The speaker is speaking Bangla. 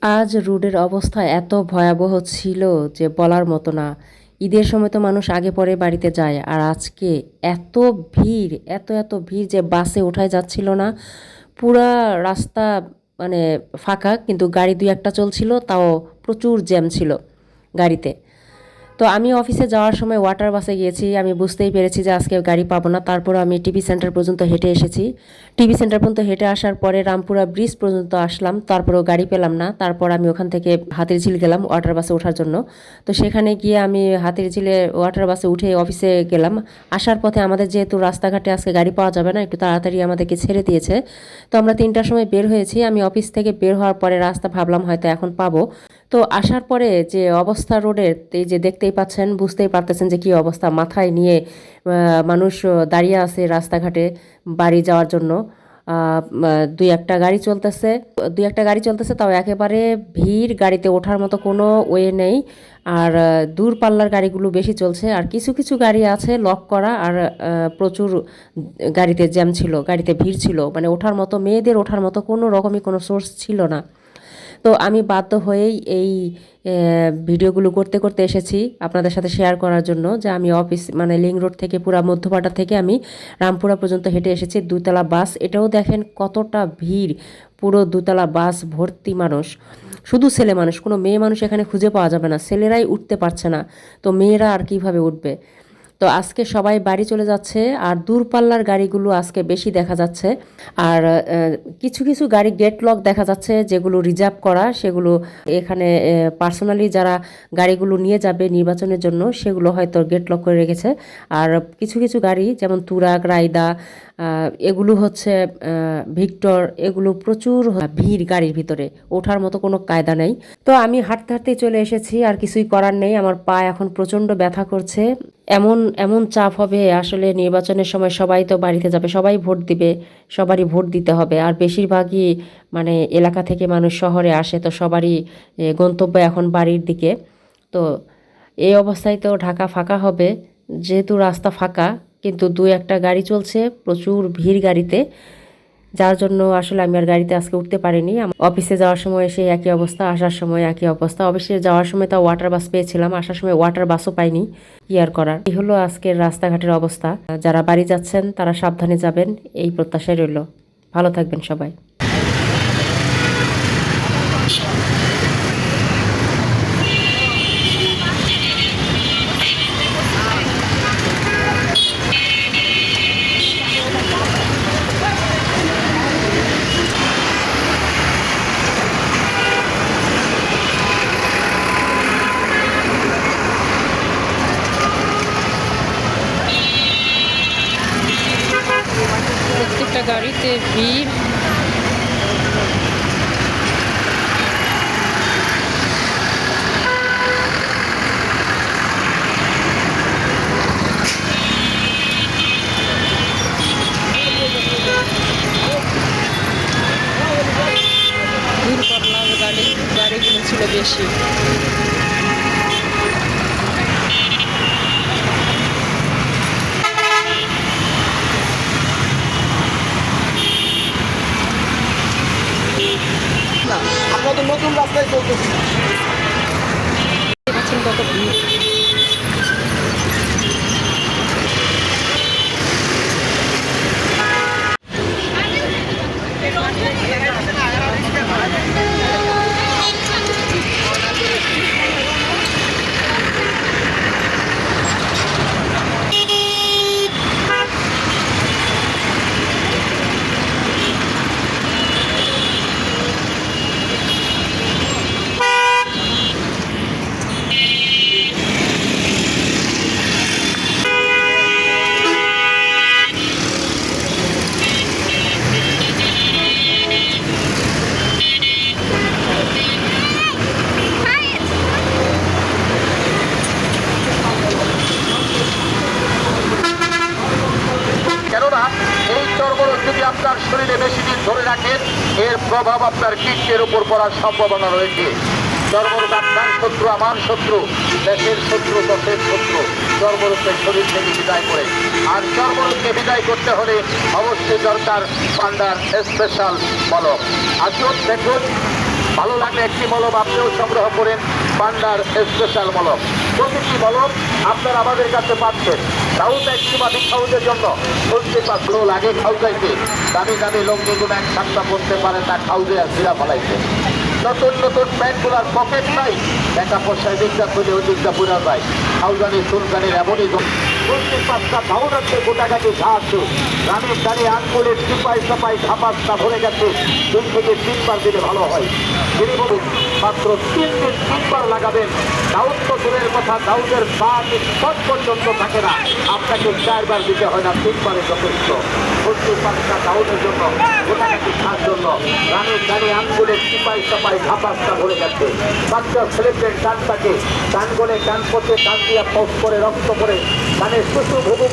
আজ রোডের অবস্থা এত ভয়াবহ ছিল যে বলার মতো না। ঈদের সময় তো মানুষ আগে পরে বাড়িতে যায়, আর আজকে এত ভিড়, এত ভিড় যে বাসে ওঠাই যাচ্ছিল না। পুরা রাস্তা মানে ফাঁকা, কিন্তু গাড়ি দুই একটা চলছিল, তাও প্রচুর জ্যাম ছিল গাড়িতে। তো আমি অফিসে যাওয়ার সময় ওয়াটার বাসে গিয়েছি, আমি বুঝতেই পেরেছি যে আজকে গাড়ি পাবো না। তারপর আমি টিভি সেন্টার পর্যন্ত হেঁটে এসেছি। টিভি সেন্টার পর্যন্ত হেঁটে আসার পরে রামপুরা ব্রিজ পর্যন্ত আসলাম, তারপরেও গাড়ি পেলাম না। তারপর আমি ওখান থেকে হাতিরঝিল গেলাম ওয়াটার বাসে ওঠার জন্য। তো সেখানে গিয়ে আমি হাতিরঝিলে ওয়াটার বাসে উঠে অফিসে গেলাম। আসার পথে আমাদের যেহেতু রাস্তাঘাটে আজকে গাড়ি পাওয়া যাবে না, একটু তাড়াতাড়ি আমাদেরকে ছেড়ে দিয়েছে। তো আমরা 3টার সময় বের হয়েছি। আমি অফিস থেকে বের হওয়ার পরে রাস্তা ভাবলাম হয়তো এখন পাবো। তো আসার পরে যে অবস্থা রোডের, এই যে দেখতেই পাচ্ছেন, বুঝতেই পারতেছেন যে কি অবস্থা। মাথায় নিয়ে মানুষ দাঁড়িয়ে আছে রাস্তাঘাটে বাড়ি যাওয়ার জন্য। দুই একটা গাড়ি চলতেছে, তাও একেবারে ভিড়, গাড়িতে ওঠার মতো কোনো ওয়ে নেই। আর দূর পাল্লার গাড়িগুলো বেশি চলছে, আর কিছু কিছু গাড়ি আছে লক করা। আর প্রচুর গাড়িতে জ্যাম ছিল, গাড়িতে ভিড় ছিল, মানে ওঠার মতো, মেয়েদের ওঠার মতো কোনো রকমই কোনো সোর্স ছিল না। তো আমি বাধ্য হয়েই এই ভিডিওগুলো করতে করতে এসেছি আপনাদের সাথে শেয়ার করার জন্য, যে আমি অফিস মানে লিং রোড থেকে পুরা মধ্যপাড়া থেকে আমি রামপুরা পর্যন্ত হেঁটে এসেছি। দুতলা বাস, এটাও দেখেন কতটা ভিড়, পুরো দুতলা বাস ভর্তি মানুষ, শুধু ছেলে মানুষ, কোনো মেয়ে মানুষ এখানে খুঁজে পাওয়া যাবে না। ছেলেরাই উঠতে পারছে না, তো মেয়েরা আর কিভাবে উঠবে। তো আজকে সবাই বাড়ি চলে যাচ্ছে, আর দূরপাল্লার গাড়িগুলো আজকে বেশি দেখা যাচ্ছে। আর কিছু কিছু গাড়ি গেট লক দেখা যাচ্ছে, যেগুলো রিজার্ভ করা, সেগুলো এখানে পার্সোনালি যারা গাড়িগুলো নিয়ে যাবে নির্বাচনের জন্য, সেগুলো হয়তো গেট লক করে রেখেছে। আর কিছু কিছু গাড়ি যেমন তুরাগ, রায়দা, এগুলো হচ্ছে ভিক্টর, এগুলো প্রচুর ভিড়, গাড়ির ভিতরে ওঠার মতো কোনো কায়দা নেই। তো আমি হাঁটতে হাঁটতেই চলে এসেছি, আর কিছুই করার নেই। আমার পা এখন প্রচণ্ড ব্যথা করছে। এমন এমন চাপ হবে আসলে, নির্বাচনের সময় সবাই তো বাড়িতে যাবে, সবাই ভোট দিবে, সবারই ভোট দিতে হবে। আর বেশিরভাগই মানে এলাকা থেকে মানুষ শহরে আসে, তো সবারই গন্তব্য এখন বাড়ির দিকে। তো এই অবস্থায় তো ঢাকা ফাঁকা হবে, যেহেতু রাস্তা ফাঁকা, কিন্তু দু একটা গাড়ি চলছে, প্রচুর ভিড় গাড়িতে, যার জন্য আসলে আমি আর গাড়িতে আজকে উঠতে পারিনি। অফিসে যাওয়ার সময় সেই একই অবস্থা, আসার সময় একই অবস্থা। অফিসে যাওয়ার সময় তাও ওয়াটার বাস পেয়েছিলাম, আসার সময় ওয়াটার বাসও পাইনি। কি আর করার। এই হলো আজকের রাস্তাঘাটের অবস্থা। যারা বাড়ি যাচ্ছেন তারা সাবধানে যাবেন, এই প্রত্যাশাই রইল। ভালো থাকবেন সবাই। প্রত্যেকটা গাড়িতে ভিড়। দূরপাল্লার গাড়িগুলো ছিল বেশি। আমরা তো নতুন রাস্তায় চলতেছি। দেখছেন কত ভিড়। কেননা এই চর্বরোগ যদি আপনার শরীরে বেশি দিন ধরে রাখেন, এর প্রভাব আপনার কিডনির উপর পড়ার সম্ভাবনা রয়েছে। চর্বরোগ আপনার শত্রু, আমার শত্রু, দেশের শত্রু, দশের শত্রু। চর্বরোগকে শরীর থেকে বিদায় করে, আর চর্বরোগকে বিদায় করতে হলে অবশ্যই দরকার পান্ডার স্পেশাল মলম। আসুন দেখুন ভালো লাগলে একটি মলম আপনিও সংগ্রহ করেন, পান্ডার স্পেশাল মলম। প্রতিটি মলম আপনারা আমাদের কাছে পাচ্ছেন খাউজা একটিমা খাউজের জন্য। বুঝতে পারলো লাগে খাউজাইতে দামি দামি লঙ্গিগুলো এক সাতটা করতে পারে না, খাউজে আর জিরা ফলাইতে। নতুন নতুন প্যান্টগুলার পকেট নাই, টাকা পয়সায় দিকটা খুলে ওই দিকটা পুরা যায়। খাউজানি সুলতানের এমনই বুঝতে পাঁচটা ধাউন আছে গোটাকাটি ঘাস রানের দাঁড়ি আঙ্গুলের চিপাই চাপাই ধাপাস্তা ভরে গেছে। 2 থেকে 3 বার দিলে ভালো হয়। যিনি বলুন মাত্র 3 দিন 3 বার লাগাবেন। দাউদ তো দূরের কথা, দাউদের পথ পর্যন্ত থাকে না, আপনাকে 4 বার দিতে হয় না, 3 বারে যথেষ্ট। বুঝতে পাঁচটা দাউদের জন্য গোটাকাটি ঘাস জন্য রানের দাঁড়ি আঙ্গুলের চিপাই চাপাই ধাপাস্তা ভরে গেছে। বাচ্চা ছেলেদের কানটাকে কান গলে কান পথে কান দিয়া পোস্ট করে রক্ত করে কানে শুশু ভুবু